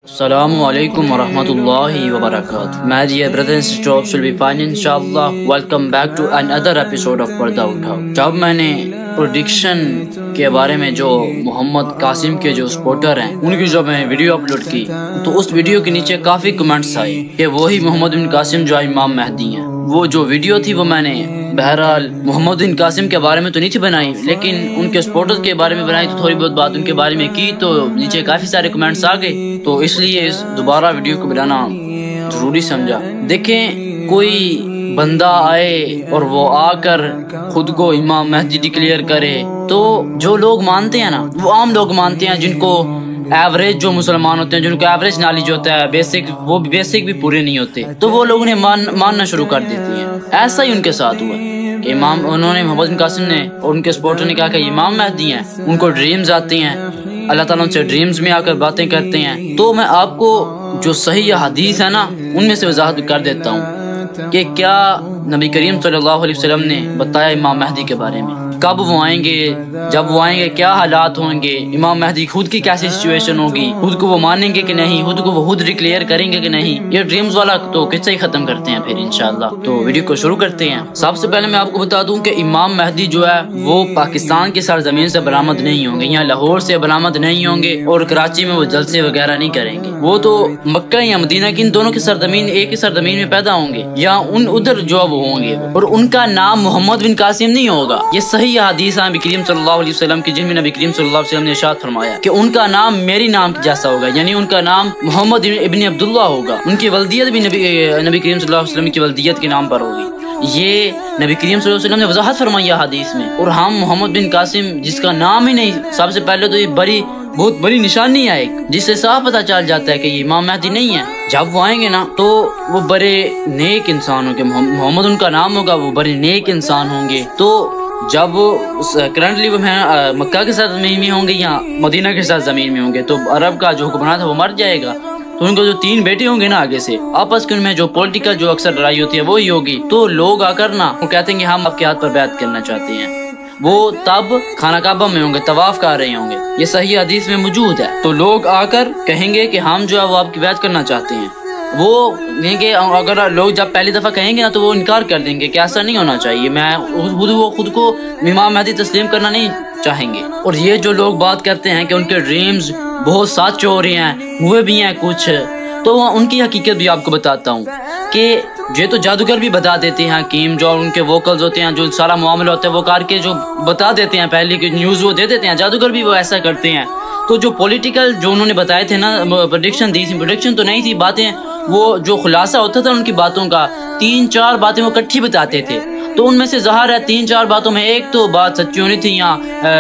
السلام علیکم ورحمۃ اللہ وبرکاتہ. My dear brothers and sisters, will be fine inshallah. Welcome back to another episode of پردہ اٹھاؤ. جب میں نے پروڈکشن کے بارے میں جو محمد قاسم کے جو سپورٹر ہیں ان کی جب میں ویڈیو اپلوڈ کی تو اس ویڈیو کے نیچے کافی کمنٹس آئے کہ وہی محمد بن قاسم جو امام مہدی ہیں. وہ جو ویڈیو تھی وہ میں نے بہرحال محمد بن قاسم کے بارے میں تو نہیں تھی بنائی، لیکن ان کے سپورٹرز کے بارے میں بنائی تو تھوڑی بہت بات ان کے بارے میں کی تو نیچے کافی سارے کمنٹس آ گئے، تو اس لیے اس دوبارہ ویڈیو کو بنانا ضروری سمجھا. دیکھیں، کوئی بندہ آئے اور وہ آ کر خود کو امام مہدی ڈکلیئر کرے تو جو لوگ مانتے ہیں نا، وہ عام لوگ مانتے ہیں جن کو ایوریج جو مسلمان ہوتے ہیں، جن کو ایوریج نالج ہوتا ہے، وہ بیسک بھی پورے نہیں ہوتے، تو وہ لوگ انہیں ماننا شروع کر دیتے ہیں. ایسا ہی ان کے ساتھ ہوا کہ انہوں نے محمد بن قاسم نے اور ان کے سپورٹر نے کہا کہ امام مہدی ہیں، ان کو ڈریمز آتے ہیں، اللہ تعالیٰ ان سے ڈریمز میں آ کر باتیں کرتے ہیں. تو میں آپ کو جو صحیح حدیث ہے نا ان میں سے وضاحت کر دیتا ہوں کہ کیا نبی کریم صلی اللہ علیہ وسلم نے بتایا امام مہدی کے بارے میں، کب وہ آئیں گے، جب وہ آئیں گے کیا حالات ہوں گے، امام مہدی خود کی کیسی سچویشن ہوگی، خود کو وہ مانیں گے کہ نہیں، خود کو وہ خود ڈکلیئر کریں گے کہ نہیں. یہ ڈریمز والا تو قصہ ہی ختم کرتے ہیں پھر انشاءاللہ. تو ویڈیو کو شروع کرتے ہیں. سب سے پہلے میں آپ کو بتا دوں کہ امام مہدی جو ہے وہ پاکستان کی سرزمین سے برآمد نہیں ہوں گے، یہاں لاہور سے برآمد نہیں ہوں گے، اور کراچی میں وہ جلسے وغیرہ نہیں کریں گے. وہ تو مکہ یا مدینہ کی ان دونوں کی سرزمین، ایک ہی سرزمین میں پیدا ہوں گے، یا ادھر جو وہ ہوں گے، اور ان کا نام محمد بن قاسم نہیں ہوگا. یہ صحیح حدیث ہے نبی کریم صلی اللہ علیہ وسلم کی، جن میں نبی کریم صلی اللہ علیہ وسلم نے ارشاد فرمایا کہ ان کا نام میری نام جیسا ہوگا، یعنی ان کا نام محمد ابن عبداللہ ہوگا. ان کی ولدیت بھی نبی کریم صلی اللہ علیہ وسلم کی ولدیت کے نام پر ہوگی. یہ نبی کریم صلی اللہ علیہ وسلم نے وضاحت فرمائی حدیث میں. اور ہم محمد بن قاسم جس کا نام ہی نہیں، سب سے پہلے تو یہ بہت بڑی نشانی ہے ایک، جس سے صاف پتہ چل جاتا ہے کہ یہ امام مہدی نہیں ہے. جب وہ آئیں گے نا تو وہ بڑے نیک انسان ہوں گے، محمد ان کا نام ہوگا، وہ بڑے نیک انسان ہوں گے. تو جب کرنٹلی وہ مکہ کے ساتھ زمین میں ہوں گے یا مدینہ کے ساتھ زمین میں ہوں گے تو عرب کا جو حکمران تھا وہ مر جائے گا. تو ان کو جو 3 بیٹے ہوں گے نا آگے سے، آپس کے ان میں جو پولیٹیکل جو اکثر لڑائی ہوتی ہے وہی ہوگی. تو لوگ آ کر نا وہ کہتے ہیں کہ ہم آپ کے ہاتھ پر بیعت کرنا چاہتے ہیں. وہ تب خانہ کعبہ میں ہوں گے، طواف کر رہے ہوں گے، یہ صحیح حدیث میں موجود ہے. تو لوگ آ کر کہیں گے کہ ہم جو ہے وہ آپ کی بیعت کرنا چاہتے ہیں. وہ کہیں گے، اگر لوگ جب پہلی دفعہ کہیں گے نا تو وہ انکار کر دیں گے کہ ایسا نہیں ہونا چاہیے، وہ خود کو امام مہدی تسلیم کرنا نہیں چاہیں گے. اور یہ جو لوگ بات کرتے ہیں کہ ان کے ڈریمز بہت سچ ہو رہے ہیں، ہوئے بھی ہیں کچھ، تو ان کی حقیقت بھی آپ کو بتاتا ہوں کہ یہ تو جادوگر بھی بتا دیتے ہیں، حکیم جو ان کے ووکلز ہوتے ہیں، جو سارا معاملہ ہوتا ہے وہ کر کے جو بتا دیتے ہیں، پہلے کی نیوز وہ دے دیتے ہیں، جادوگر بھی وہ ایسا کرتے ہیں. تو جو پولیٹیکل جو انہوں نے بتائے تھے نا، پریڈکشن دی تھی، پریڈکشن تو نہیں تھی، باتیں وہ جو خلاصہ ہوتا تھا ان کی باتوں کا 3-4 باتیں وہ اکٹھی بتاتے تھے. تو ان میں سے ظاہر ہے 3-4 باتوں میں ایک تو بات سچی ہونی تھی، یا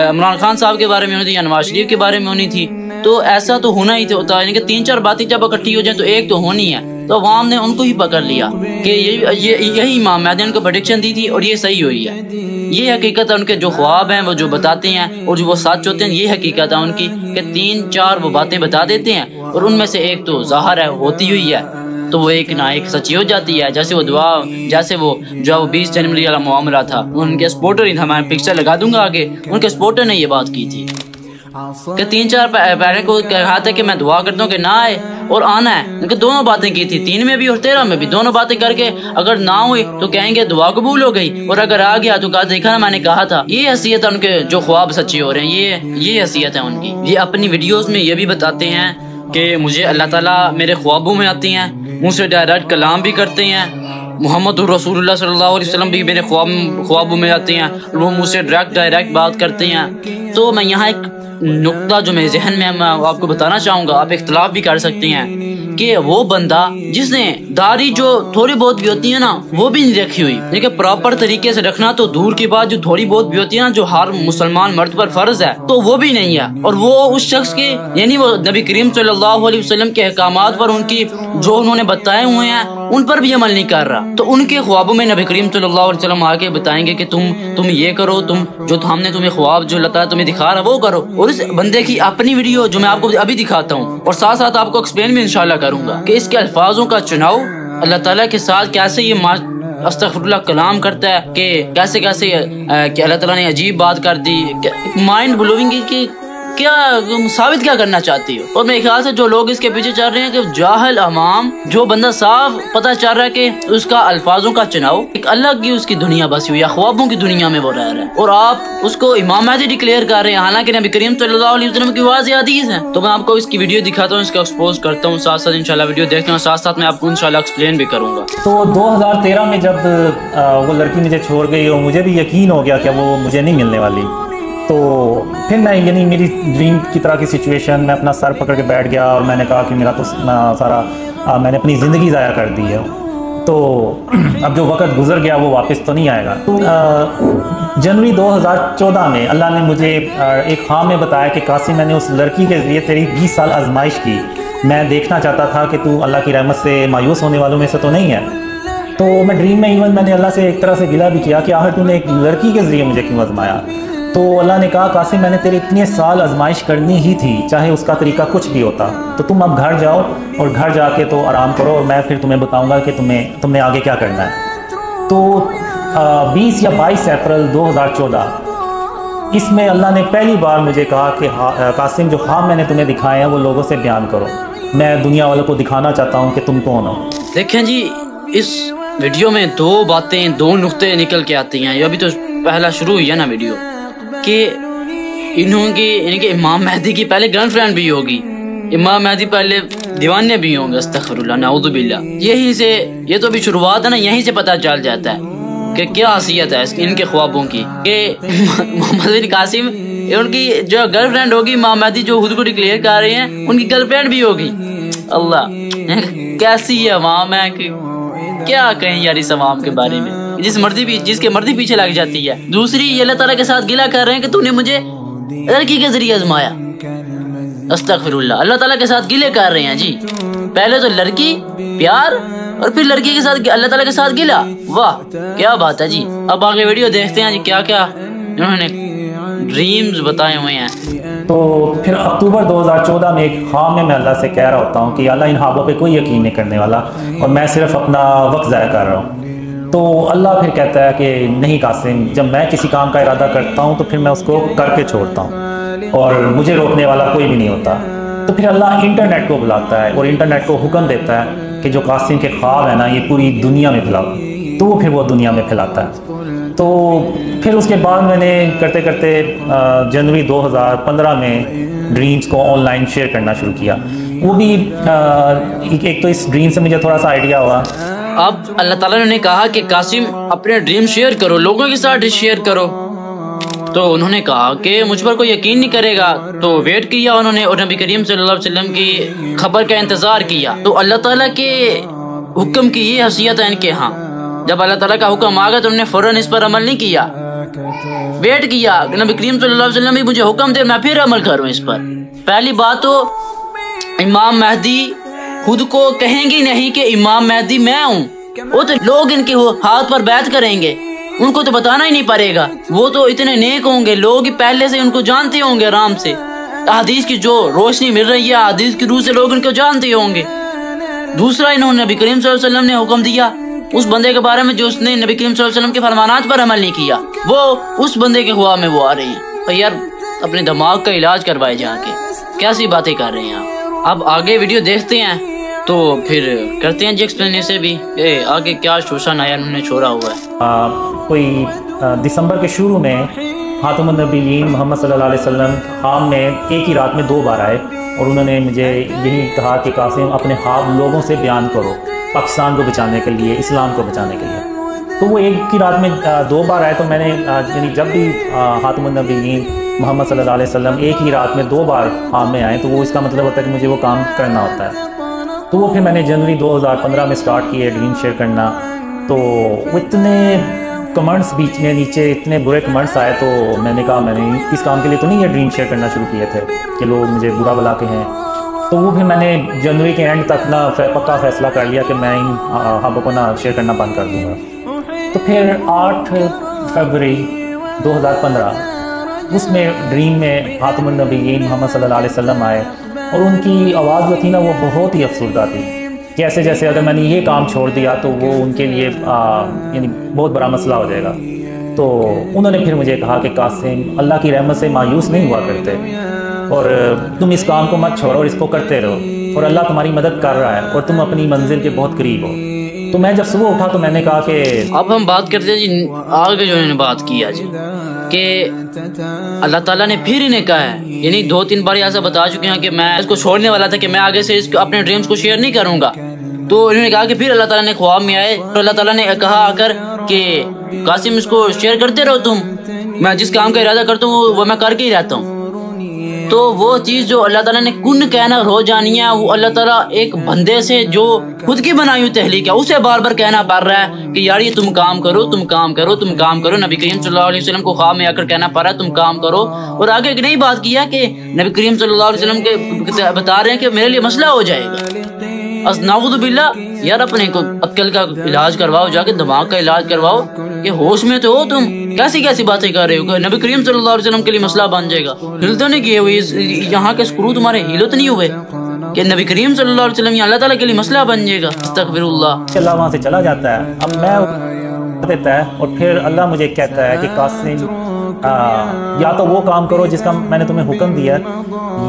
عمران خان صاحب کے بارے میں ہونی تھی، یا نواز شریف کے بارے میں ہونی تھی. تو ایسا تو ہونا ہی ہوتا ہے، یعنی کہ 3-4 باتیں جب اکٹھی ہو جائیں تو ایک تو ہونی ہے. تو عوام نے ان کو ہی پکڑ لیا کہ یہی امام مہدی نے ان کو پریڈکشن دی تھی اور یہ صحیح ہوئی ہے. یہ حقیقت ہے، ان کے جو خواب ہیں وہ جو بتاتے ہیں اور جو وہ سچ ہوتے ہیں، یہ حقیقت ہے ان کی کہ 3-4 وہ باتیں بتا دیتے ہیں اور ان میں سے ایک تو ظاہر ہے ہوتی ہوئی ہے، تو وہ ایک نہ ایک سچی ہو جاتی ہے. جیسے وہ دعا، جیسے وہ جو 20 جنوری والا معاملہ تھا، ان کے سپورٹر ہی تھا، میں پکچر لگا دوں گا آگے، ان کے سپورٹر نے یہ بات کی تھی کہ 3-4 پہلے کو کہا تھا کہ میں دعا کرتا ہوں کہ نہ آئے اور آنا ہے. ان کے دونوں باتیں کی تھی، 3 میں بھی اور 13 میں بھی، دونوں باتیں کر کے اگر نہ ہوئی تو کہیں گے دعا قبول ہو گئی، اور اگر آ گیا تو کہا دیکھا نا میں نے کہا تھا. یہ حیثیت ہے ان کے جو خواب سچے ہو رہے ہیں، یہ حیثیت ہے ان کی. یہ اپنی ویڈیوز میں یہ بھی بتاتے ہیں کہ مجھے اللہ تعالیٰ میرے خوابوں میں آتی ہیں، منہ سے ڈائریکٹ کلام بھی کرتے ہیں. محمد رسول اللہ صلی اللہ علیہ وسلم بھی میرے خوابوں میں آتے ہیں، وہ مجھ سے ڈائریکٹ بات کرتے ہیں. تو میں یہاں ایک نقطہ جو میرے ذہن میں آپ کو بتانا چاہوں گا، آپ اختلاف بھی کر سکتے ہیں، کہ وہ بندہ جس نے داڑھی جو تھوڑی بہت بھی ہوتی ہے نا وہ بھی نہیں رکھی ہوئی، لیکن پراپر طریقے سے رکھنا تو دور کی بات، جو تھوڑی بہت بھی ہوتی ہے نا جو ہر مسلمان مرد پر فرض ہے، تو وہ بھی نہیں ہے. اور وہ اس شخص کے، یعنی وہ نبی کریم صلی اللہ علیہ وسلم کے احکامات پر، ان کی جو انہوں نے بتائے ہوئے ہیں ان پر بھی عمل نہیں کر رہا. تو ان کے خوابوں میں نبی کریم صلی اللہ علیہ وسلم آ کے بتائیں گے کہ تم یہ کرو، تم جو ہم نے تمہیں خواب جو اللہ تعالیٰ تمہیں دکھا رہا وہ کرو. اور اس بندے کی اپنی ویڈیو جو میں آپ کو ابھی دکھاتا ہوں اور ساتھ ساتھ آپ کو ایکسپلین بھی انشاءاللہ کروں گا کہ اس کے الفاظوں کا چناؤ اللہ تعالیٰ کے ساتھ کیسے یہ استغفر اللہ کلام کرتا ہے، کہ کیسے کہ اللہ تعالیٰ نے عجیب بات کر دی، مائنڈ بلوئنگ، کہ کیا ثابت کیا کرنا چاہتی ہو؟ اور میرے خیال سے جو لوگ اس کے پیچھے چل رہے ہیں کہ جاہل عوام، جو بندہ صاف پتہ چل رہا ہے کہ اس کا الفاظوں کا چناؤ ایک الگ کی اس کی دنیا بسی ہوئی ہے، خوابوں کی دنیا میں وہ رہ رہا ہے، اور آپ اس کو امام مہدی ڈکلیئر کر رہے ہیں، حالانکہ نبی کریم صلی اللہ علیہ وسلم کی واضح حدیث ہے۔ تو میں آپ کو اس کی ویڈیو دکھاتا ہوں، اس کا ایکسپوز کرتا ہوں، ساتھ ساتھ انشاءاللہ ویڈیو دیکھتے ہیں، ساتھ ساتھ میں آپ کو انشاءاللہ ایکسپلین بھی کروں گا۔ تو 2013 میں جب وہ لڑکی مجھے چھوڑ گئی اور مجھے بھی یقین ہو گیا کہ وہ مجھے نہیں ملنے والی، تو پھر میں یعنی میری ڈریم کی طرح کی سچویشن، میں اپنا سر پکڑ کے بیٹھ گیا اور میں نے کہا کہ میرا تو سارا میں نے اپنی زندگی ضائع کر دی ہے، تو اب جو وقت گزر گیا وہ واپس تو نہیں آئے گا۔ جنوری 2014 میں اللہ نے مجھے ایک خواب میں بتایا کہ قاسم، میں نے اس لڑکی کے ذریعے تیری 20 سال آزمائش کی، میں دیکھنا چاہتا تھا کہ تو اللہ کی رحمت سے مایوس ہونے والوں میں سے تو نہیں ہے۔ تو میں ڈریم میں ایون میں نے اللہ سے ایک طرح سے گلہ بھی کیا کہ آخر تو نے ایک لڑکی کے ذریعے مجھے کیوں آزمایا؟ تو اللہ نے کہا قاسم، میں نے تیرے اتنے سال آزمائش کرنی ہی تھی، چاہے اس کا طریقہ کچھ بھی ہوتا، تو تم اب گھر جاؤ اور گھر جا کے تو آرام کرو، اور میں پھر تمہیں بتاؤں گا کہ تم نے آگے کیا کرنا ہے۔ تو 20 یا 22 اپریل 2014 اس میں اللہ نے پہلی بار مجھے کہا کہ قاسم، جو خواب میں نے تمہیں دکھائے ہیں وہ لوگوں سے بیان کرو، میں دنیا والوں کو دکھانا چاہتا ہوں کہ تم کون ہو۔ دیکھیں جی، اس ویڈیو میں دو باتیں، دو نقطے نکل کے آتی ہیں، یہ ابھی تو پہلا شروع ہوئی ہے نا ویڈیو، کہ انہوں کی یعنی کہ امام مہدی کی پہلے گرل فرینڈ بھی ہوگی، امام مہدی پہلے دیوانے بھی ہوں گے، استغفر اللہ نعوذ باللہ۔ یہی سے یہ تو بھی شروعات ہے نا، یہیں سے پتہ چل جاتا ہے کہ کیا حیثیت ہے ان کے خوابوں کی، کہ محمد بن قاسم ان کی جو گرل فرینڈ ہوگی، امام مہدی جو خود کو ڈکلیئر کر رہے ہیں ان کی گرل فرینڈ بھی ہوگی۔ اللہ کیسی یہ عوام ہے کہ کیا کہیں یار اس عوام کے بارے میں، جس کے مرضی پیچھے لگ جاتی ہے۔ دوسری، یہ اللہ تعالیٰ کے ساتھ گلہ کر رہے ہیں کہ تو نے مجھے لڑکی کے ذریعے آزمایا، استغفر اللہ، اللہ تعالیٰ کے ساتھ گلے کر رہے ہیں جی، پہلے تو لڑکی پیار اور پھر لڑکی کے ساتھ اللہ تعالیٰ کے ساتھ گلہ، واہ کیا بات ہے جی۔ اب آگے ویڈیو دیکھتے ہیں جی کیا کیا انہوں نے ڈریمز بتائے ہوئے ہیں۔ تو پھر اکتوبر 2014 میں ایک خواب میں اللہ سے کہہ رہا ہوتا ہوں کہ اللہ ان خوابوں پہ کوئی یقین نہیں کرنے والا اور میں صرف اپنا وقت ضائع کر رہا ہوں۔ تو اللہ پھر کہتا ہے کہ نہیں قاسم، جب میں کسی کام کا ارادہ کرتا ہوں تو پھر میں اس کو کر کے چھوڑتا ہوں اور مجھے روکنے والا کوئی بھی نہیں ہوتا۔ تو پھر اللہ انٹرنیٹ کو بلاتا ہے اور انٹرنیٹ کو حکم دیتا ہے کہ جو قاسم کے خواب ہیں نا یہ پوری دنیا میں پھیلاؤ، تو وہ پھر وہ دنیا میں پھیلاتا ہے۔ تو پھر اس کے بعد میں نے کرتے کرتے جنوری 2015 میں ڈریمز کو آن لائن شیئر کرنا شروع کیا۔ وہ بھی ایک تو اس ڈریم سے مجھے تھوڑا سا آئیڈیا ہوا۔ اب اللہ تعالیٰ نے کہا کہ قاسم اپنے ڈریم شیئر کرو، لوگوں کے ساتھ شیئر کرو، تو انہوں نے کہا کہ مجھ پر کوئی یقین نہیں کرے گا، تو ویٹ کیا انہوں نے اور نبی کریم صلی اللہ علیہ وسلم کی خبر کا انتظار کیا۔ تو اللہ تعالیٰ کے حکم کی یہ حیثیت ہے ان کے ہاں، جب اللہ تعالیٰ کا حکم آ گیا تو انہوں نے فوراً اس پر عمل نہیں کیا، ویٹ کیا کہ نبی کریم صلی اللہ علیہ وسلم بھی مجھے حکم دے میں پھر عمل کروں اس پر۔ پہلی بات تو امام مہدی خود کو کہیں گی نہیں کہ امام مہدی میں ہوں، وہ تو لوگ ان کے ہاتھ پر بیعت کریں گے، ان کو تو بتانا ہی نہیں پڑے گا، وہ تو اتنے نیک ہوں گے، لوگ ہی پہلے سے ان کو جانتے ہوں گے آرام سے، احادیث کی جو روشنی مل رہی ہے احادیث کی روح سے لوگ ان کو جانتے ہوں گے۔ دوسرا، انہوں نے نبی کریم صلی اللہ علیہ وسلم نے حکم دیا اس بندے کے بارے میں جو اس نے نبی کریم صلی اللہ علیہ وسلم کے فرمانات پر عمل نہیں کیا، وہ اس بندے کے خواب میں وہ آ رہے ہیں۔ تو یار اپنے دماغ کا علاج کروائے جا کے، کیسی باتیں کر رہے ہیں آپ۔ اب آگے ویڈیو دیکھتے ہیں تو پھر کرتے ہیں جی ایکسپلین سے بھی آگے کیا شوشا نایا انہوں نے چھوڑا ہوا ہے۔ کوئی دسمبر کے شروع میں خاتم النبیین محمد صلی اللہ علیہ وسلم خواب میں ایک ہی رات میں 2 بار آئے اور انہوں نے مجھے یہی کہا کہ قاسم اپنے خواب لوگوں سے بیان کرو، پاکستان کو بچانے کے لیے، اسلام کو بچانے کے لیے۔ تو وہ ایک ہی رات میں 2 بار آئے، تو میں نے یعنی جب بھی خاتم النبیین محمد صلی اللہ علیہ وسلم ایک ہی رات میں 2 بار خواب میں آئے تو وہ اس کا مطلب ہوتا ہے کہ مجھے وہ کام کرنا ہوتا ہے۔ تو وہ پھر میں نے جنوری 2015 میں سٹارٹ کیے ڈریم شیئر کرنا، تو وہ اتنے کمنٹس بیچ میں نیچے اتنے برے کمنٹس آئے، تو میں نے کہا میں نے اس کام کے لیے تو نہیں یہ ڈریم شیئر کرنا شروع کیے تھے کہ لوگ مجھے برا بلا کے ہیں۔ تو وہ پھر میں نے جنوری کے اینڈ تک نا پکا فیصلہ کر لیا کہ میں ان خوابوں کو نا شیئر کرنا بند کر دوں گا۔ تو پھر 8 فروری 2015 اس میں ڈریم میں خاتم النبیین محمد صلی اللہ علیہ وسلم آئے اور ان کی آواز جو تھی نا وہ بہت ہی افسردہ تھی، کہ ایسے جیسے اگر میں نے یہ کام چھوڑ دیا تو وہ ان کے لیے یعنی بہت بڑا مسئلہ ہو جائے گا۔ تو انہوں نے پھر مجھے کہا کہ قاسم اللہ کی رحمت سے مایوس نہیں ہوا کرتے، اور تم اس کام کو مت چھوڑو اور اس کو کرتے رہو، اور اللہ تمہاری مدد کر رہا ہے اور تم اپنی منزل کے بہت قریب ہو۔ تو میں جب صبح اٹھا تو میں نے کہا کہ اب ہم بات کرتے ہیں جی آگے جو انہوں نے بات کیا جی کہ اللہ تعالیٰ نے پھر انہیں کہا ہے، یعنی 2-3 بار ایسا بتا چکے ہیں کہ میں اس کو چھوڑنے والا تھا کہ میں آگے سے اس کو اپنے ڈریمز کو شیئر نہیں کروں گا۔ تو انہوں نے کہا کہ پھر اللہ تعالیٰ نے خواب میں آئے اور اللہ تعالیٰ نے کہا آ کر کہ قاسم اس کو شیئر کرتے رہو، تم میں جس کام کا ارادہ کرتا ہوں وہ میں کر کے ہی رہتا ہوں۔ تو وہ چیز جو اللہ تعالیٰ نے کن کہنا ہو جانی ہے، وہ اللہ تعالیٰ ایک بندے سے جو خود کی بنائی ہوئی تحلیق ہے اسے بار بار کہنا پڑ رہا ہے کہ یار یہ تم کام کرو، تم کام کرو، تم کام کرو۔ نبی کریم صلی اللہ علیہ وسلم کو خواب میں آ کر کہنا پڑ رہا ہے تم کام کرو، اور آگے ایک نئی بات کیا کہ نبی کریم صلی اللہ علیہ وسلم کے بتا رہے ہیں کہ میرے لیے مسئلہ ہو جائے گا، نعوذ باللہ۔ یار اپنے کو عقل کا علاج کرواؤ، جا کے دماغ کا علاج کرواؤ کہ ہوش میں تو ہو تم، کیسی کیسی باتیں کر رہے ہو کہ نبی کریم صلی اللہ علیہ وسلم کے لیے مسئلہ بن جائے گا۔ ہل تو نہیں کیے ہوئے یہاں کے اسکرو تمہارے ہیل تو نہیں ہوئے کہ نبی کریم صلی اللہ علیہ وسلم یا اللہ تعالیٰ کے لیے مسئلہ بن جائے گا؟ استغفر اللہ۔ اللہ وہاں سے چلا جاتا ہے، اب میں دیتا ہے اور پھر اللہ مجھے کہتا ہے کہ قاسم یا تو وہ کام کرو جس کا میں نے تمہیں حکم دیا ہے،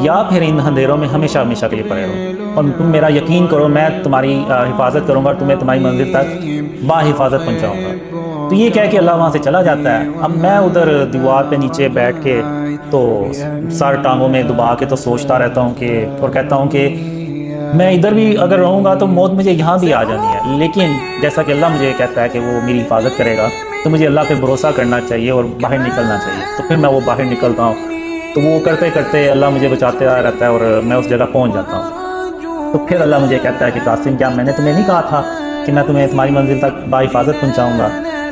یا پھر ان اندھیروں میں ہمیشہ ہمیشہ کے لیے پڑے رہو، اور تم میرا یقین کرو میں تمہاری حفاظت کروں گا، تمہیں تمہاری منزل تک باحفاظت پہنچاؤں گا۔ تو یہ کہہ کے اللہ وہاں سے چلا جاتا ہے۔ اب میں ادھر دیوار پہ نیچے بیٹھ کے تو سر ٹانگوں میں دبا کے تو سوچتا رہتا ہوں کہ اور کہتا ہوں کہ میں ادھر بھی اگر رہوں گا تو موت مجھے یہاں بھی آ جانی ہے، لیکن جیسا کہ اللہ مجھے کہتا ہے کہ وہ میری حفاظت کرے گا تو مجھے اللہ پہ بھروسہ کرنا چاہیے اور باہر نکلنا چاہیے۔ تو پھر میں وہ باہر نکلتا ہوں، تو وہ کرتے کرتے اللہ مجھے بچاتے رہتا ہے اور میں اس جگہ پہنچ جاتا ہوں۔ تو پھر اللہ مجھے کہتا ہے کہ قاسم کیا میں نے تمہیں نہیں کہا تھا کہ میں تمہیں تمہاری منزل تک باحفاظت پہنچاؤں گا؟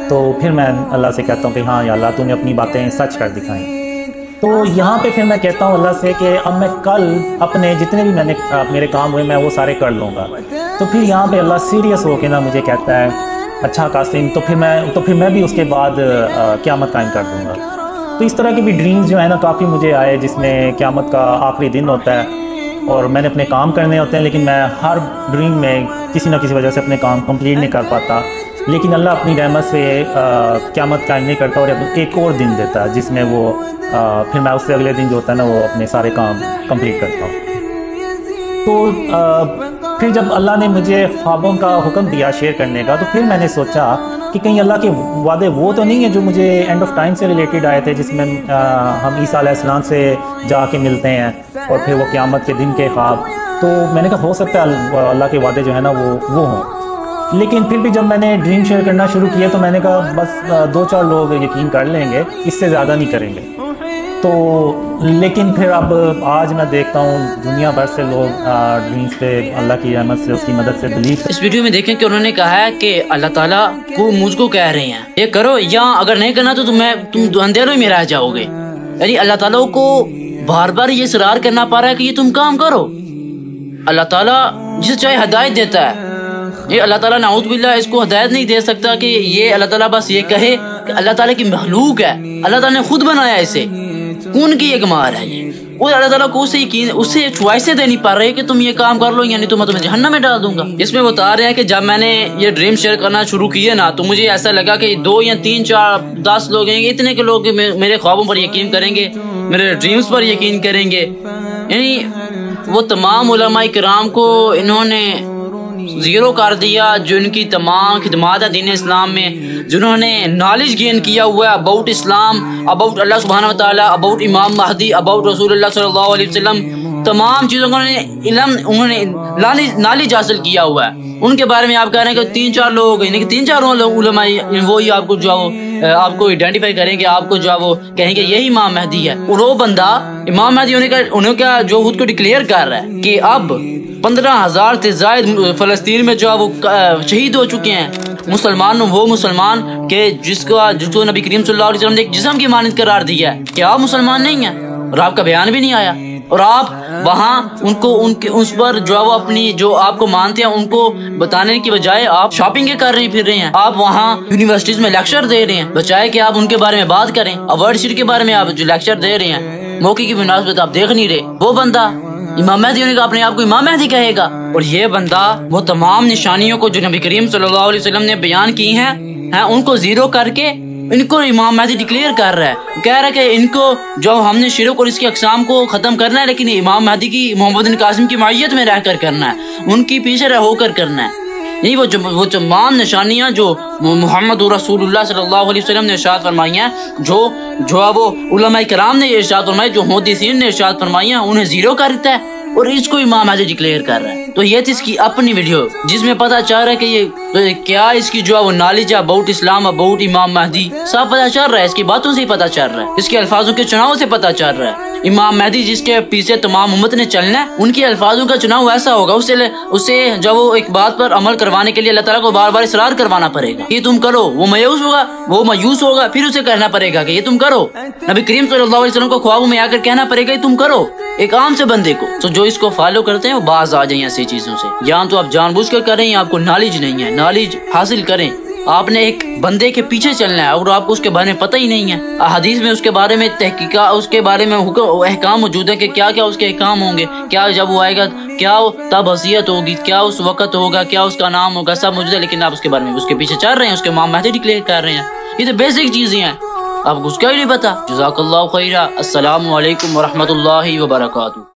تو پھر میں اللہ سے کہتا ہوں کہ ہاں یا اللہ تو نے اپنی باتیں سچ کر دکھائیں۔ تو یہاں پہ پھر میں کہتا ہوں اللہ سے کہ اب میں کل اپنے جتنے بھی میرے کام ہوئے میں وہ سارے کر لوں گا۔ تو پھر یہاں پہ اللہ سیریس ہو کے نا مجھے کہتا ہے اچھا قاسم تو پھر میں بھی اس کے بعد قیامت قائم کر دوں گا۔ تو اس طرح کے بھی ڈریمز جو ہے نا کافی مجھے آئے جس میں قیامت کا آخری دن ہوتا ہے اور میں نے اپنے کام کرنے ہوتے ہیں، لیکن میں ہر ڈریم میں کسی نہ کسی وجہ سے اپنے کام کمپلیٹ نہیں کر پاتا، لیکن اللہ اپنی رحمت سے قیامت قائم نہیں کرتا اور ایک اور دن دیتا ہے جس میں وہ پھر میں اس سے اگلے دن جو ہوتا ہے نا وہ اپنے سارے کام کمپلیٹ کرتا ہوں۔ تو پھر جب اللہ نے مجھے خوابوں کا حکم دیا شیئر کرنے کا، تو پھر میں نے سوچا کہ کہیں اللہ کے وعدے وہ تو نہیں ہیں جو مجھے اینڈ آف ٹائم سے ریلیٹڈ آئے تھے، جس میں ہم عیسیٰ علیہ السلام سے جا کے ملتے ہیں اور پھر وہ قیامت کے دن کے خواب۔ تو میں نے کہا ہو سکتا ہے اللہ کے وعدے جو ہیں نا وہ ہوں، لیکن پھر بھی جب میں نے ڈریم شیئر کرنا شروع کیا تو میں نے کہا بس 2-4 لوگ یقین کر لیں گے، اس سے زیادہ نہیں کریں گے۔ تو لیکن پھر اب آج میں دیکھتا ہوں دنیا بھر سے لوگ ڈریمز پہ اللہ کی رحمت سے اس کی مدد سے بلیو۔ اس ویڈیو میں دیکھیں کہ انہوں نے کہا ہے کہ اللہ تعالیٰ کو مجھ کو کہہ رہے ہیں یہ کرو، یا اگر نہیں کرنا تو تم اندھیروں میں رہ جاؤ گے۔ یعنی اللہ تعالیٰ کو بار بار یہ اصرار کرنا پڑ رہا ہے کہ یہ تم کام کرو۔ اللہ تعالیٰ جسے چاہے ہدایت دیتا ہے، یہ اللہ تعالیٰ نعوذ باللہ اس کو ہدایت نہیں دے سکتا کہ یہ اللہ تعالیٰ بس یہ کہے کہ اللہ تعالیٰ کی مخلوق ہے، اللہ تعالیٰ نے خود بنایا اسے، کون کی ایک مار ہے یہ، اور اللہ تعالیٰ کو اسے چوائسیں دینی پڑ رہی ہے کہ تم یہ کام کر لو یعنی تو میں تمہیں جہنم میں ڈال دوں گا۔ اس میں بتا رہے ہیں کہ جب میں نے یہ ڈریم شیئر کرنا شروع کیے نا تو مجھے ایسا لگا کہ 2 یا 3 4 10 لوگ ہیں، اتنے کے لوگ میرے خوابوں پر یقین کریں گے، میرے ڈریمز پر یقین کریں گے۔ یعنی وہ تمام علماء کرام کو انہوں نے زیرو کر دیا جو ان کی تمام خدمات ہے دین اسلام میں، جنہوں نے نالج گین کیا ہوا ہے اباؤٹ اسلام، اباؤٹ اللہ سبحانہ و تعالیٰ، اباؤٹ امام مہدی، اباؤٹ رسول اللہ صلی اللہ علیہ وسلم، تمام چیزوں کا انہوں نے نالج حاصل کیا ہوا ہے۔ ان کے بارے میں آپ کہہ رہے ہیں کہ 3 4 لوگ، یعنی کہ 3 4 علماء وہی آپ کو جو آپ کو آئیڈینٹیفائی کریں گے، آپ کو جو وہ کہیں گے یہی امام مہدی ہے، اور وہ بندہ امام مہدی انہوں کا جو خود کو ڈکلیئر کر رہا ہے کہ اب 15,000 سے زائد فلسطین میں جو وہ شہید ہو چکے ہیں مسلمان، وہ مسلمان کہ جس کو نبی کریم صلی اللہ علیہ وسلم نے ایک جسم کی مانند قرار دیا ہے کہ آپ مسلمان نہیں ہیں، اور آپ کا بیان بھی نہیں آیا، اور آپ وہاں اس پر جو وہ اپنی جو آپ کو مانتے ہیں ان کو بتانے کی بجائے آپ شاپنگ کر رہے پھر رہے ہیں، آپ وہاں یونیورسٹیز میں لیکچر دے رہے ہیں بجائے کہ آپ ان کے بارے میں بات کریں، اوارڈ شیٹ کے بارے میں آپ جو لیکچر دے رہے ہیں موقع کی مناسبت آپ دیکھ نہیں رہے۔ وہ بندہ امام مہدی ہونے کا اپنے آپ کو امام مہدی کہے گا، اور یہ بندہ وہ تمام نشانیوں کو جو نبی کریم صلی اللہ علیہ وسلم نے بیان کی ہیں ان کو زیرو کر کے ان کو امام مہدی ڈکلیئر کر رہا ہے، کہہ رہا ہے کہ ان کو جو ہم نے شرک اور اس کی اقسام کو ختم کرنا ہے، لیکن امام مہدی کی محمد بن قاسم کی معیت میں رہ کر کرنا ہے، ان کی پیچھے ہو کر کرنا ہے۔ نہیں وہ تمام نشانیاں جو محمد رسول اللہ صلی اللہ علیہ وسلم نے ارشاد فرمائی ہیں، جو وہ علماء کرام نے ارشاد فرمائی، جو محدثین نے ارشاد فرمائی ہیں، انہیں زیرو کرتا ہے اور اس کو امام مہدی ڈکلیئر کر رہا ہے۔ تو یہ تھی اس کی اپنی ویڈیو جس میں پتہ چل رہا ہے کہ یہ کیا اس کی جو ہے وہ نالج ہے اباؤٹ اسلام، اباؤٹ امام مہدی، سب پتہ چل رہا ہے، اس کی باتوں سے ہی پتہ چل رہا ہے، اس کے الفاظوں کے چناؤ سے پتہ چل رہا ہے۔ امام مہدی جس کے پیچھے تمام امت نے چلنا ہے، ان کے الفاظوں کا چناؤ ایسا ہوگا، اسے جب وہ ایک بات پر عمل کروانے کے لیے اللہ تعالیٰ کو بار بار اصرار کروانا پڑے گا، یہ تم کرو، وہ مایوس ہوگا، پھر اسے کہنا پڑے گا کہ یہ تم کرو۔ نبی کریم صلی اللہ علیہ وسلم کو خوابوں میں آ کر کہنا پڑے گا یہ تم کرو، ایک عام سے بندے کو۔ تو جو اس کو فالو کرتے ہیں وہ باز آ جائیں ایسی چیزوں سے، یا تو آپ جان بوجھ کر کریں یا آپ کو نالج نہیں ہے، نالج حاصل کریں۔ آپ نے ایک بندے کے پیچھے چلنا ہے اور آپ کو اس کے بارے میں پتہ ہی نہیں ہے، احادیث میں اس کے بارے میں تحقیقات، اس کے بارے میں احکام موجود ہے کہ کیا کیا اس کے احکام ہوں گے، کیا جب وہ آئے گا کیا تب حیثیت ہوگی، کیا اس وقت ہوگا، کیا اس کا نام ہوگا، سب موجود ہے، لیکن آپ اس کے بارے میں اس کے پیچھے چل رہے ہیں، اس کے امام مہدی ڈکلیئر کر رہے ہیں۔ یہ تو بیسک چیزیں ہیں، آپ کو اس کا ہی نہیں پتا۔ جزاک اللہ خیرہ۔ السلام علیکم ورحمۃ اللہ وبرکاتہ۔